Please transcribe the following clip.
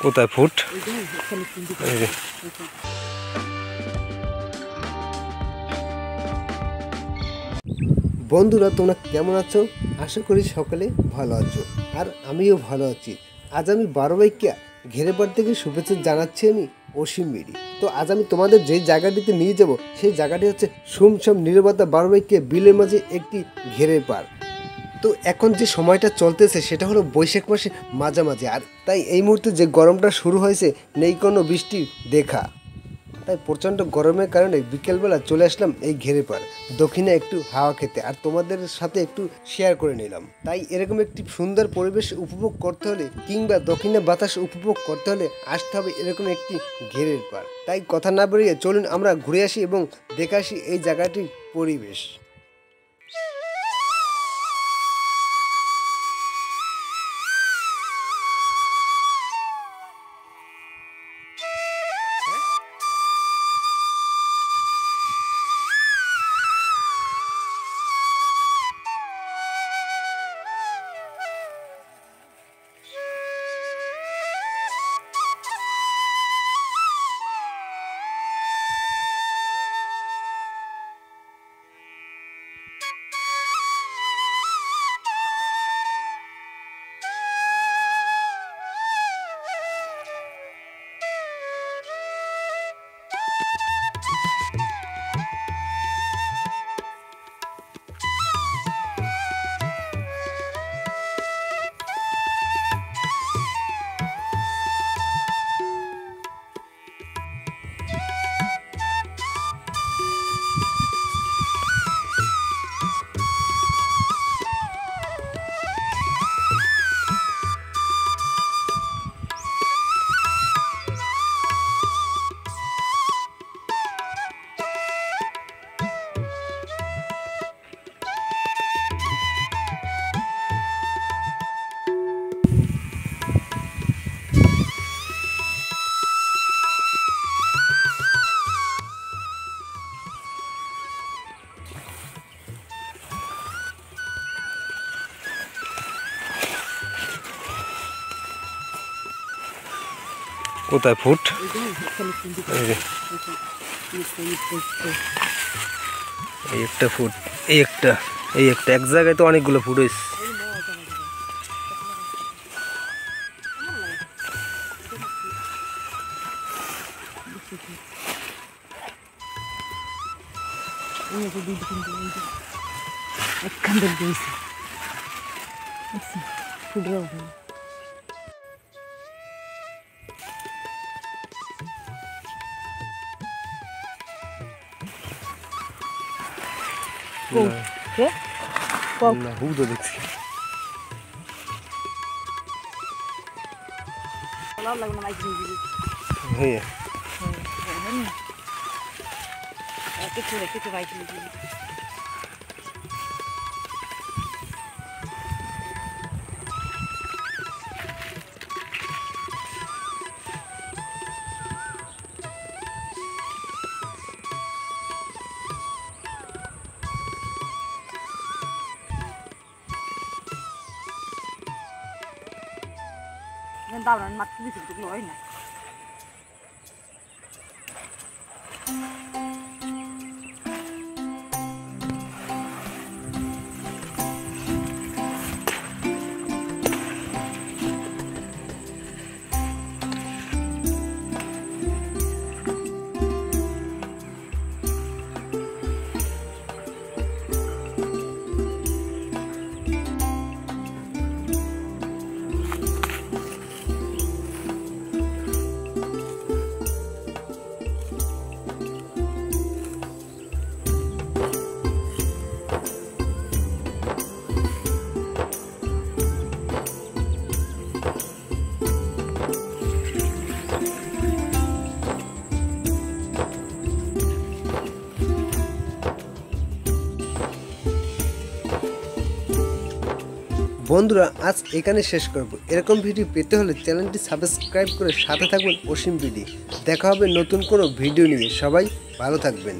কোথায় ফুট? বন্ধুরা, তোমরা কেমন আছো? আশা করি সকলে ভালো আছো, আর আমিও ভালো আছি। আজ আমি 12 বাইকা ঘেরেপাড় থেকে শুভেচ্ছা জানাচ্ছি আমি অসীম মিরি। তো আজ আমি তোমাদের যে জায়গাটিতে নিয়ে যাব সেই জায়গাটি হচ্ছে সুমসাম নীরবতা 12 বাইকা বিলের মাঝে একটি ঘেরেপাড়। তো এখন যে সময়টা চলতেছে সেটা হলো বৈশাখ মাসে মাঝামাঝি, আর তাই এই মুহূর্তে যে গরমটা শুরু হয়েছে নেই কোনো বৃষ্টি দেখা। তাই প্রচণ্ড গরমের কারণে বিকেলবেলা চলে আসলাম এই ঘেরেপাড় দক্ষিণে একটু হাওয়া খেতে, আর তোমাদের সাথে একটু শেয়ার করে নিলাম। তাই এরকম একটি সুন্দর পরিবেশ উপভোগ করতে হলে কিংবা দক্ষিণে বাতাস উপভোগ করতে হলে আসতে হবে এরকম একটি ঘেরের পাড়। তাই কথা না বেরিয়ে চলুন আমরা ঘুরে আসি এবং দেখে আসি এই জায়গাটির পরিবেশ। কোথায় ফুট? এই একটা ফুট, এই একটা এক জায়গায় তো অনেকগুলো ফুট হয়েছে। না হুদ দেখছি। হ্যাঁ দাঁড়ান মাত্র কিছু হয় না। বন্ধুরা আজ এখানে শেষ করব। এরকম ভিডিও পেতে হলে চ্যানেলটি সাবস্ক্রাইব করে সাথে থাকবেন অসীম বিডি। দেখা হবে নতুন কোনো ভিডিও নিয়ে। সবাই ভালো থাকবেন।